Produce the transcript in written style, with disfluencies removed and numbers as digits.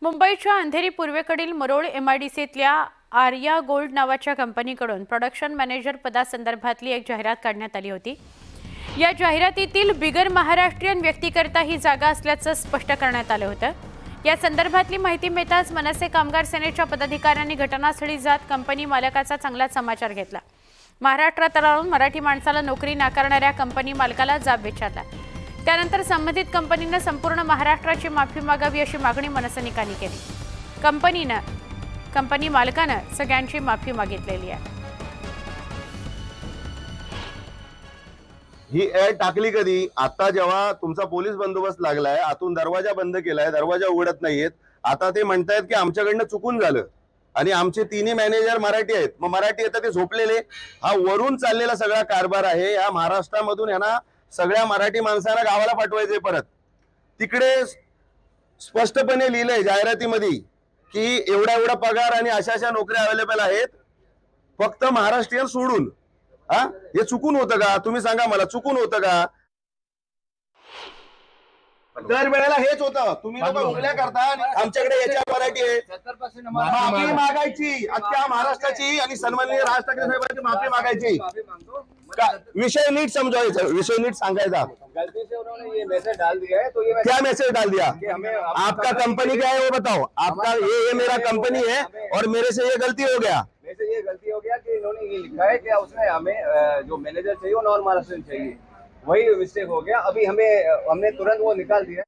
मुंबईच्या अंधेरी पूर्वेकडील मरोळ एमआयडीसीतल्या आर्या गोल्ड नावाच्या कंपनीकडून प्रोडक्शन मॅनेजर पदासंदर्भातली एक जाहिरात काढण्यात आली होती। या जाहिरातीतील बिगर महाराष्ट्रीयन व्यक्तीकरता ही जागा असल्याचं स्पष्ट करण्यात आलं होतं। या संदर्भातली माहिती मिळताच मनसे कामगार सेनेच्या पदाधिकाऱ्यांनी घटनास्थळी जात कंपनी मालकाचा चांगला समाचार घेतला। महाराष्ट्रात राहून मराठी माणसाला नोकरी नाकारणाऱ्या कंपनी मालकाला जाब विचारला। त्यानंतर संबंधित कंपनीने संपूर्ण महाराष्ट्राची माफी मागावी अशी मागणी मनसैनिकांनी केली। कंपनी मालकानं सगळ्यांची माफी मागितलेली आहे। ही ऍड टाकली कधी? आता जेव्हा तुमचा पोलीस बंदोबस्त लागलाय, आतून दरवाजा बंद केलाय, दरवाजा उघडत नाहीयेत, आता ते म्हणतायत की आमच्याकडनं चुकून झालं आणि आमचे तिन्ही मॅनेजर मराठी आहेत। मग मराठी येतात ते झोपलेले? हा वरून चाललेला सगळा कारभार आहे। या महाराष्ट्रामधून यांना सगळ्या मराठी माणसांना गावाला पाठवायचे परत। तिकडे स्पष्टपणे लिहिलंय जाहिरातीमध्ये की एवढा एवढा पगार आणि अशा अशा नोकऱ्या अवेलेबल आहेत, फक्त महाराष्ट्रीयन सोडून। हे चुकून होतं का? तुम्ही सांगा मला, चुकून होतं का? दर वेळेला हेच होतं, तुम्ही लोक उगल्या करता। आमच्याकडे याच्या मराठी आहे, माफी मागायची अख्ख्या महाराष्ट्राची आणि सन्माननीय राज ठाकरे साहेबांची माफी मागायची। विषय नीट समजायचा, विषय नीट सांगायचा। गलती से उन्होंने ये मैसेज डाल दिया है, तो ये क्या मैसेज डाल दिया? हमें आपका कंपनी क्या है वो बताओ। आपका ये मेरा कंपनी है और मेरे से ये गलती हो गया। मेरे से ये गलती हो गया कि इन्होंने ये लिखा है कि उसने हमें जो मैनेजर चाहिए वो नॉन महाराष्ट्रियन चाहिए, वही मिस्टेक हो गया। अभी हमने तुरंत वो निकाल दिया।